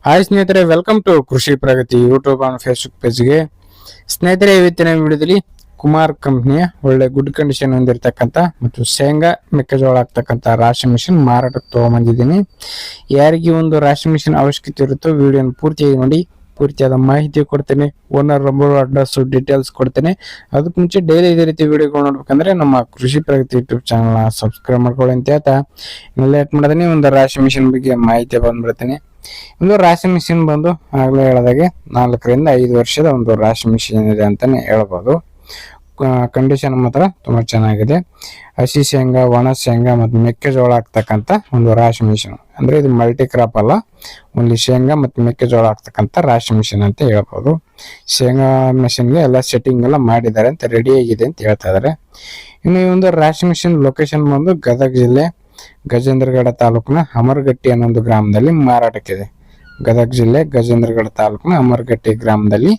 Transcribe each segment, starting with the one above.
Hi ಸ್ನೇಹಿತರೆ, welcome to ಕೃಷಿ ಪ್ರಗತಿ YouTube and Facebook ಪೇಜ್ಗೆ. ಸ್ನೇಹಿತರೆ, ಇವತ್ತಿನ ವಿಡಿಯೋದಲ್ಲಿ ಕುಮಾರ್ ಕಂಪ್ನಿಯ ಒಳ್ಳೆ ಗುಡ್ ಕಂಡೀಷನ್ ಹೊಂದಿರತಕ್ಕಂಥ ಮತ್ತು ಶೇಂಗಾ ಮೆಕ್ಕೆಜೋಳ ಆಗ್ತಕ್ಕಂಥ ರಾಶಿ ಮಿಷಿನ್ ಮಾರಾಟಕ್ಕೆ ತಗೊಂಡ್ಬಂದಿದ್ದೀನಿ. ಯಾರಿಗೆ ಒಂದು ರಾಶಿ ಮಿಷಿನ್ ಅವಶ್ಯಕತೆ ಇರುತ್ತೋ ವಿಡಿಯೋನ ಪೂರ್ತಿಯಾಗಿ ನೋಡಿ, ಪೂರ್ತಿಯಾದ ಮಾಹಿತಿ ಕೊಡ್ತೇನೆ. ಓನರ್ ನಂಬರ್, ಅಡ್ರೆಸ್, ಡೀಟೇಲ್ಸ್ ಕೊಡ್ತೇನೆ. ಅದಕ್ಕೆ ಮುಂಚೆ ಡೈಲಿ ಇದೇ ರೀತಿ ವಿಡಿಯೋಗಳು ನೋಡ್ಬೇಕಂದ್ರೆ ನಮ್ಮ ಕೃಷಿ ಪ್ರಗತಿ ಯೂಟ್ಯೂಬ್ ಚಾನಲ್ನ ಸಬ್ಸ್ಕ್ರೈಬ್ ಮಾಡ್ಕೊಳ್ಳಿ ಅಂತ ಹೇಳ್ತಾ ಲೇಟ್ ಮಾಡಿದ್ರೆ ಒಂದು ರಾಶಿ ಮಿಷಿನ್ ಬಗ್ಗೆ ಮಾಹಿತಿ ಬಂದ್ಬಿಡ್ತೇನೆ. ಒಂದು ರಾಶಿ ಮಿಷಿನ್ ಬಂದು ಆಗ್ಲೇ ಹೇಳಿದಾಗೆ 4 ರಿಂದ 5 ವರ್ಷದ ಒಂದು ರಾಶಿ ಮಿಷಿನ್ ಇದೆ ಅಂತಾನೆ ಹೇಳ್ಬೋದು. ಕಂಡೀಷನ್ ಮಾತ್ರ ತುಂಬಾ ಚೆನ್ನಾಗಿದೆ. ಹಸಿ ಶೇಂಗಾ, ಒಣ ಶೇಂಗಾ ಮತ್ತು ಮೆಕ್ಕೆಜೋಳ ಆಗ್ತಕ್ಕಂಥ ಒಂದು ರಾಶಿ ಮಿಷಿನ್. ಅಂದ್ರೆ ಇದು ಮಲ್ಟಿ ಕ್ರಾಪ್ ಅಲ್ಲ, ಓನ್ಲಿ ಶೇಂಗಾ ಮತ್ತು ಮೆಕ್ಕೆಜೋಳ ಆಗ್ತಕ್ಕಂಥ ರಾಶಿ ಮಿಷಿನ್ ಅಂತ ಹೇಳ್ಬೋದು. ಶೇಂಗಾ ಮಿಷಿನ್ಗೆ ಎಲ್ಲ ಸೆಟ್ಟಿಂಗ್ ಎಲ್ಲ ಮಾಡಿದ್ದಾರೆ ಅಂತ, ರೆಡಿ ಆಗಿದೆ ಅಂತ ಹೇಳ್ತಾ ಇದಾರೆ. ಇನ್ನು ಈ ಒಂದು ರಾಶಿ ಮಿಷಿನ್ ಲೊಕೇಶನ್ ಬಂದು ಗದಗ ಜಿಲ್ಲೆ ಗಜೇಂದ್ರಗಡ ತಾಲೂಕಿನ ಅಮರಗಟ್ಟಿ ಅನ್ನೋ ಒಂದು ಗ್ರಾಮದಲ್ಲಿ ಮಾರಾಟಕ್ಕಿದೆ. ಗದಗ ಜಿಲ್ಲೆ ಗಜೇಂದ್ರಗಡ ತಾಲೂಕಿನ ಅಮರಗಟ್ಟಿ ಗ್ರಾಮದಲ್ಲಿ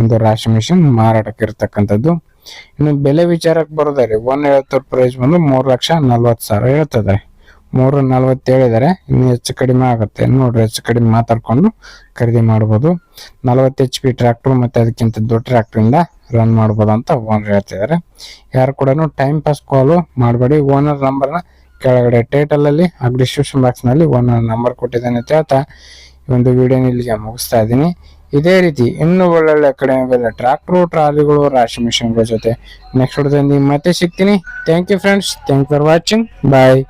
ಒಂದು ರಾಶಿ ಮಿಷಿನ್ ಮಾರಾಟಕ್ಕೆ ಇರತಕ್ಕಂಥದ್ದು. ಇನ್ನು ಬೆಲೆ ವಿಚಾರಕ್ಕೆ ಬರೋದಾರೆ, 170 ಪ್ರೈಸ್ ಬಂದು 3,40,000 ಹೇಳ್ತಿದ್ದಾರೆ. 3,40 ಹೇಳಿದ್ದಾರೆ. ಇನ್ನು ಹೆಚ್ಚು ಕಡಿಮೆ ಆಗುತ್ತೆ ನೋಡ್ರಿ, ಹೆಚ್ಚು ಕಡಿಮೆ ಮಾತಾಡ್ಕೊಂಡು ಖರೀದಿ ಮಾಡ್ಬೋದು. 40 HP ಟ್ರ್ಯಾಕ್ಟರ್ ಮತ್ತೆ ಅದಕ್ಕಿಂತ ದೊಡ್ಡ ಟ್ರ್ಯಾಕ್ಟರ್ ಇಂದ ರನ್ ಮಾಡ್ಬೋದು ಅಂತ ಓನರ್ ಹೇಳ್ತಿದ್ದಾರೆ. ಯಾರು ಕೂಡ ಟೈಮ್ ಪಾಸ್ ಕಾಲು ಮಾಡಬೇಡಿ. ಓನರ್ ನಂಬರ್ನ ಕೆಳಗಡೆ ಟೈಟಲ್ ಅಲ್ಲಿ ಹಾಗೂ ಡಿಸ್ಕ್ರಿಪ್ಷನ್ ಬಾಕ್ಸ್ ನಲ್ಲಿ ಓನರ್ ನಂಬರ್ ಕೊಟ್ಟಿದ್ದೇನೆ ಅಂತ ಹೇಳ್ತಾ ಈ ಒಂದು ವಿಡಿಯೋನ ಇಲ್ಲಿಗೆ ಮುಗಿಸ್ತಾ ಇದ್ದೀನಿ. ಇದೇ ರೀತಿ ಇನ್ನೂ ಒಳ್ಳೊಳ್ಳೆ ಕಡಿಮೆ ಬೆಲೆ ಟ್ರಾಕ್ಟರ್, ಟ್ರಾಲಿಗಳು, ರಾಶಿ ಮಿಷನ್ಗಳ ಜೊತೆ ನೆಕ್ಸ್ಟ್ ವಿಡಿಯೋದಲ್ಲಿ ಮತ್ತೆ ಸಿಗ್ತೀನಿ. Thank you friends, thank for watching, bye.